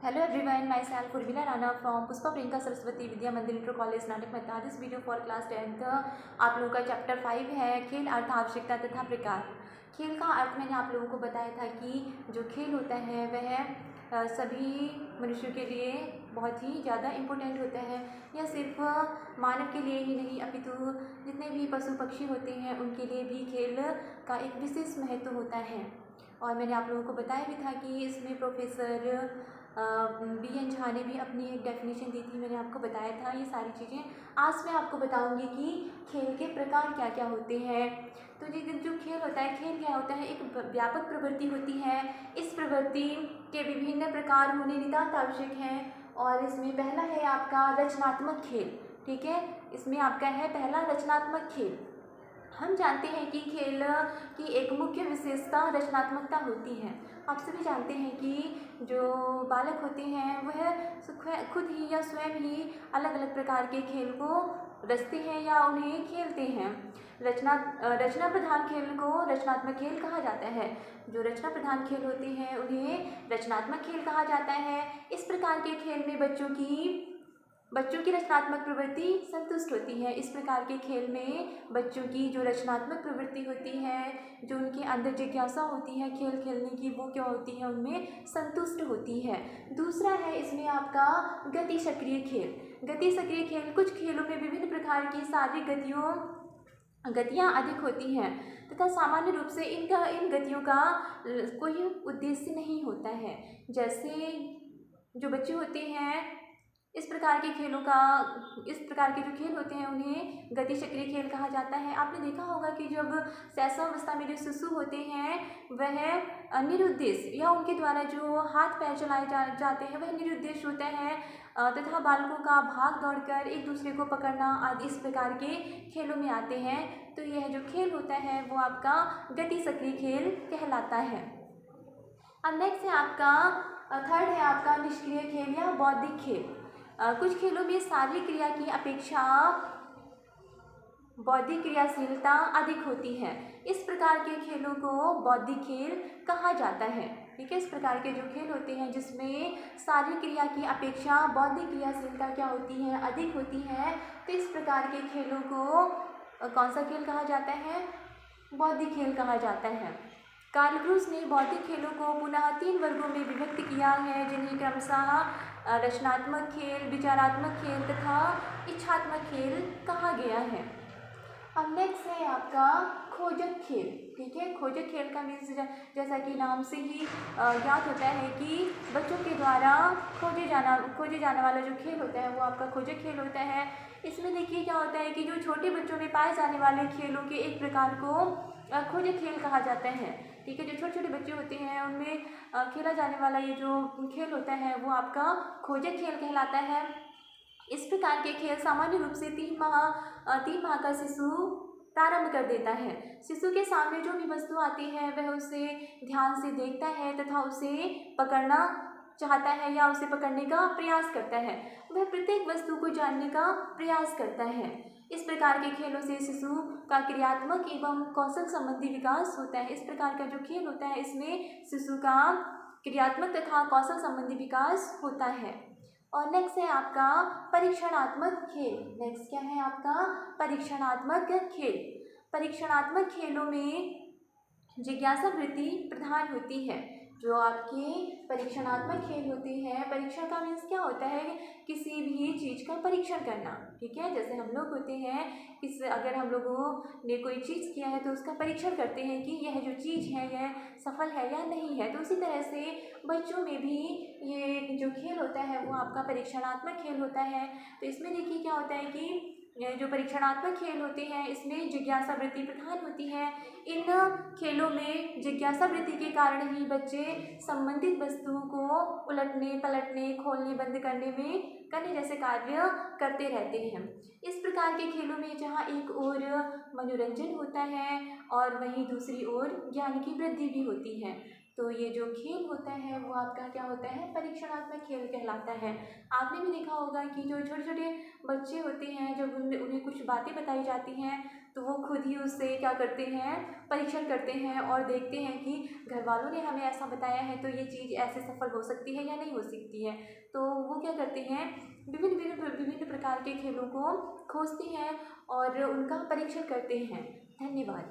Hello everyone, myself Urmila Rana from Puspa Priyanka Saraswati Vidya Mandir Inter College Natak Mehta. This video for class 10th आप लोगों का chapter 5 है खेल अर्थ आवश्यकता तथा प्रकार। खेल का अर्थ मैंने आप लोगों को बताया था कि जो खेल होता है वह सभी मनुष्यों के लिए बहुत ही ज़्यादा इम्पोर्टेंट होता है। यह सिर्फ मानव के लिए ही नहीं अपितु जितने भी पशु पक्षी होते हैं उनके लिए भी खेल का एक विशेष महत्व होता है। और मैंने आप लोगों को बताया भी था कि इसमें प्रोफेसर BN झा ने भी अपनी एक डेफिनेशन दी थी, मैंने आपको बताया था ये सारी चीज़ें। आज मैं आपको बताऊंगी कि खेल के प्रकार क्या क्या होते हैं। तो जो खेल होता है, खेल क्या होता है, एक व्यापक प्रवृत्ति होती है। इस प्रवृत्ति के विभिन्न प्रकार होने नितांत आवश्यक हैं। और इसमें पहला है आपका रचनात्मक खेल। ठीक है, इसमें आपका है पहला रचनात्मक खेल। हम जानते हैं कि खेल की एक मुख्य विशेषता रचनात्मकता होती है। आप सभी जानते हैं कि जो बालक होते हैं वह खुद ही या स्वयं ही अलग अलग प्रकार के खेल को रचते हैं या उन्हें खेलते हैं। रचना प्रधान खेल को रचनात्मक खेल कहा जाता है। जो रचना प्रधान खेल होते हैं उन्हें रचनात्मक खेल कहा जाता है। इस प्रकार के खेल में बच्चों की रचनात्मक प्रवृत्ति संतुष्ट होती है। इस प्रकार के खेल में बच्चों की जो रचनात्मक प्रवृत्ति होती है, जो उनके अंदर जिज्ञासा होती है खेल खेलने की, वो क्या होती है, उनमें संतुष्ट होती है। दूसरा है इसमें आपका गति सक्रिय खेल। गति सक्रिय खेल, कुछ खेलों में विभिन्न प्रकार की शारीरिक गतियाँ अधिक होती हैं तथा सामान्य रूप से इन गतियों का कोई उद्देश्य नहीं होता है। जैसे जो बच्चे होते हैं इस प्रकार के जो खेल होते हैं उन्हें गति सक्रिय खेल कहा जाता है। आपने देखा होगा कि जब शैशवावस्था में जो शिशु होते हैं वह निरुद्देश्य या उनके द्वारा जो हाथ पैर चलाए जाते हैं वह निरुद्देश्य होता है तथा बालकों का भाग दौड़कर एक दूसरे को पकड़ना आदि इस प्रकार के खेलों में आते हैं। तो यह जो खेल होता है वो आपका गति सक्रिय खेल कहलाता है। अब नेक्स्ट है आपका थर्ड है आपका निष्क्रिय खेल या बौद्धिक खेल। कुछ खेलों में शारीरिक क्रिया की अपेक्षा बौद्धिक क्रियाशीलता अधिक होती है। इस प्रकार के खेलों को बौद्धिक खेल कहा जाता है। ठीक है, इस प्रकार के जो खेल होते हैं जिसमें शारीरिक क्रिया की अपेक्षा बौद्धिक क्रियाशीलता क्या होती है, अधिक होती है, तो इस प्रकार के खेलों को कौन सा खेल कहा जाता है, बौद्धिक खेल कहा जाता है। कार्ल ब्रूस ने बौद्धिक खेलों को पुनः 3 वर्गों में विभक्त किया है, जिन्हें क्रमशः रचनात्मक खेल, विचारात्मक खेल तथा इच्छात्मक खेल कहा गया है। अब नेक्स्ट है आपका खोजक खेल। ठीक है, खोजक खेल का मीन्स जैसा कि नाम से ही ज्ञात होता है कि बच्चों के द्वारा खोजे जाने वाला जो खेल होता है वो आपका खोजक खेल होता है। इसमें देखिए क्या होता है कि जो छोटे बच्चों में पाए जाने वाले खेलों के एक प्रकार को खोजक खेल कहा जाता है। ठीक है, जो छोटे छोटे बच्चे होते हैं उनमें खेला जाने वाला ये जो खेल होता है वो आपका खोजक खेल कहलाता है। इस प्रकार के खेल सामान्य रूप से 3 माह का शिशु प्रारंभ कर देता है। शिशु के सामने जो भी वस्तु आती है वह उसे ध्यान से देखता है तथा उसे पकड़ना चाहता है या उसे पकड़ने का प्रयास करता है। वह प्रत्येक वस्तु को जानने का प्रयास करता है। इस प्रकार के खेलों से शिशु का क्रियात्मक एवं कौशल संबंधी विकास होता है। इस प्रकार का जो खेल होता है इसमें शिशु का क्रियात्मक तथा कौशल संबंधी विकास होता है। और नेक्स्ट है आपका परीक्षणात्मक खेल। नेक्स्ट क्या है आपका परीक्षणात्मक खेल। परीक्षणात्मक खेलों में जिज्ञासा वृत्ति प्रधान होती है। जो आपके परीक्षणात्मक खेल होते हैं, परीक्षण का मीन्स क्या होता है, किसी भी चीज़ का परीक्षण करना। ठीक है, जैसे हम लोग होते हैं अगर हम लोगों ने कोई चीज़ किया है तो उसका परीक्षण करते हैं कि यह जो चीज़ है यह सफल है या नहीं है। तो उसी तरह से बच्चों में भी ये जो खेल होता है वो आपका परीक्षणात्मक खेल होता है। तो इसमें देखिए क्या होता है कि जो परीक्षणात्मक खेल होते हैं इसमें जिज्ञासा वृत्ति प्रधान होती है। इन खेलों में जिज्ञासा वृत्ति के कारण ही बच्चे संबंधित वस्तुओं को उलटने पलटने खोलने बंद करने जैसे कार्य करते रहते हैं। इस प्रकार के खेलों में जहाँ एक ओर मनोरंजन होता है और वहीं दूसरी ओर ज्ञान की वृद्धि भी होती है। तो ये जो खेल होता है वो आपका क्या होता है, परीक्षणात्मक खेल कहलाता है। आपने भी देखा होगा कि जो छोटे छोटे बच्चे होते हैं जब उन्हें कुछ बातें बताई जाती हैं तो वो खुद ही उससे क्या करते हैं, परीक्षण करते हैं और देखते हैं कि घर वालों ने हमें ऐसा बताया है तो ये चीज़ ऐसे सफल हो सकती है या नहीं हो सकती है। तो वो क्या करते हैं, विभिन्न विभिन्न विभिन्न प्रकार के खेलों को खोजते हैं और उनका परीक्षण करते हैं। धन्यवाद।